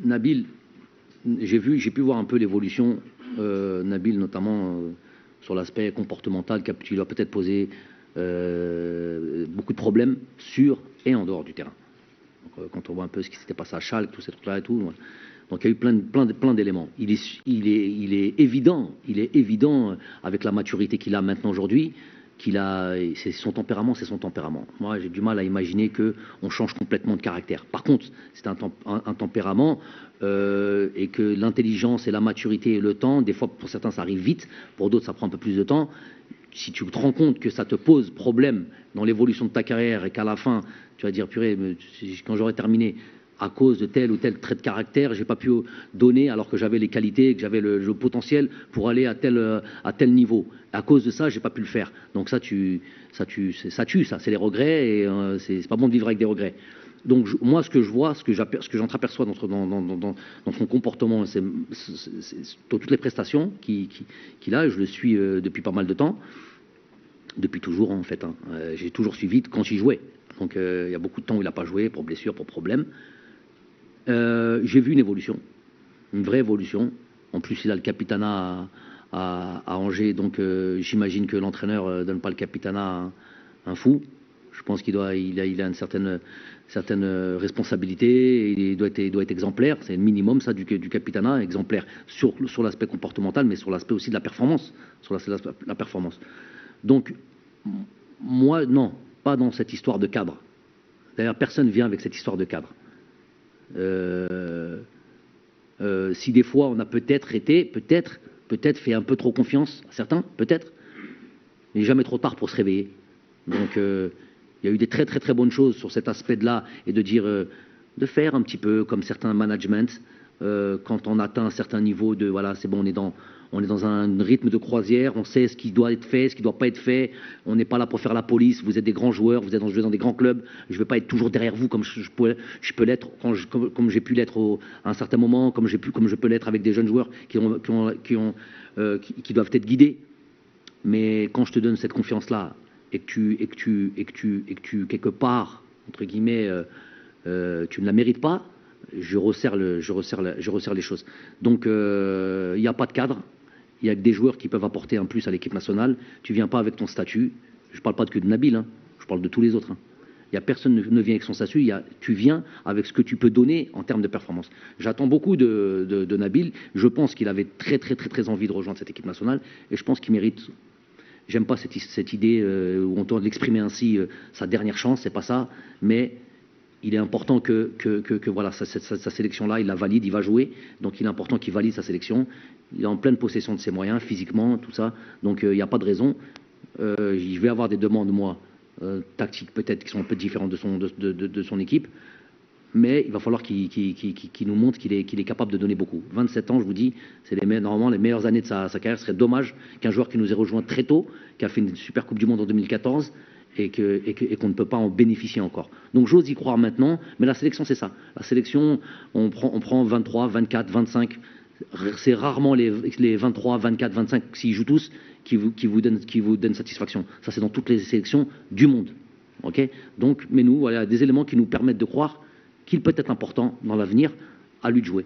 Nabil, j'ai pu voir un peu l'évolution, Nabil notamment sur l'aspect comportemental qui lui a peut-être posé beaucoup de problèmes sur et en dehors du terrain. Donc, quand on voit un peu ce qui s'était passé à Schalke, tous ces trucs-là et tout, donc il y a eu plein d'éléments. Il est évident avec la maturité qu'il a maintenant aujourd'hui, c'est son tempérament, c'est son tempérament. Moi, j'ai du mal à imaginer qu'on change complètement de caractère. Par contre, c'est un tempérament et que l'intelligence et la maturité et le temps, des fois pour certains ça arrive vite, pour d'autres ça prend un peu plus de temps. Si tu te rends compte que ça te pose problème dans l'évolution de ta carrière et qu'à la fin, tu vas dire, purée, quand j'aurai terminé, à cause de tel ou tel trait de caractère, j'ai pas pu donner alors que j'avais les qualités, que j'avais le potentiel pour aller à tel niveau. À cause de ça, j'ai pas pu le faire. Donc ça tue, c'est les regrets et c'est pas bon de vivre avec des regrets. Donc moi, ce que je vois, ce que j'entreaperçois dans son comportement, c'est toutes les prestations qu'il a. Je le suis depuis pas mal de temps, depuis toujours en fait. J'ai toujours suivi quand il jouait. Donc il y a beaucoup de temps où il n'a pas joué pour blessure, pour problème. J'ai vu une évolution, une vraie évolution. En plus, il a le capitanat à Angers, donc j'imagine que l'entraîneur ne donne pas le capitanat à un fou. Je pense qu'il a une certaine responsabilité, il doit être exemplaire, c'est le minimum ça du capitanat, exemplaire sur l'aspect comportemental, mais sur l'aspect aussi de la performance, la performance. Donc, moi, non, pas dans cette histoire de cadre. D'ailleurs, personne vient avec cette histoire de cadre. Si des fois on a peut-être fait un peu trop confiance à certains, peut-être, mais jamais trop tard pour se réveiller. Donc il y a eu des très très très bonnes choses sur cet aspect-là et de dire, de faire un petit peu comme certains managements, quand on atteint un certain niveau de, voilà, c'est bon, on est dans un rythme de croisière, on sait ce qui doit être fait, ce qui ne doit pas être fait, on n'est pas là pour faire la police, vous êtes des grands joueurs, vous êtes jouez dans des grands clubs, je ne vais pas être toujours derrière vous comme je peux l'être, comme j'ai pu l'être à un certain moment, comme je peux l'être avec des jeunes joueurs qui doivent être guidés. Mais quand je te donne cette confiance-là, et que tu quelque part, entre guillemets, tu ne la mérites pas, je resserre les choses. Donc, il n'y a pas de cadre. Il y a que des joueurs qui peuvent apporter un plus à l'équipe nationale. Tu ne viens pas avec ton statut. Je ne parle pas que de Nabil, hein. Je parle de tous les autres. Hein. Il y a personne ne vient avec son statut. Tu viens avec ce que tu peux donner en termes de performance. J'attends beaucoup de Nabil. Je pense qu'il avait très, très, très, très envie de rejoindre cette équipe nationale. Et je pense qu'il mérite. J'aime pas cette idée où on doit l'exprimer ainsi, sa dernière chance, c'est pas ça. Mais il est important que voilà, sa sélection-là, il la valide, il va jouer. Donc il est important qu'il valide sa sélection. Il est en pleine possession de ses moyens, physiquement, tout ça. Donc il n'y a pas de raison. Je vais avoir des demandes, moi, tactiques peut-être, qui sont un peu différentes de son équipe. Mais il va falloir qu'il nous montre qu'il est capable de donner beaucoup. 27 ans, je vous dis, c'est normalement les meilleures années de sa carrière. Ce serait dommage qu'un joueur qui nous ait rejoint très tôt, qui a fait une super Coupe du Monde en 2014, et qu'on ne peut pas en bénéficier encore. Donc j'ose y croire maintenant, mais la sélection, c'est ça. La sélection, on prend 23, 24, 25. C'est rarement les 23, 24, 25, s'ils jouent tous, qui vous donnent satisfaction. Ça, c'est dans toutes les sélections du monde. Okay, donc, mais nous, voilà, des éléments qui nous permettent de croire qu'il peut être important dans l'avenir, à lui de jouer.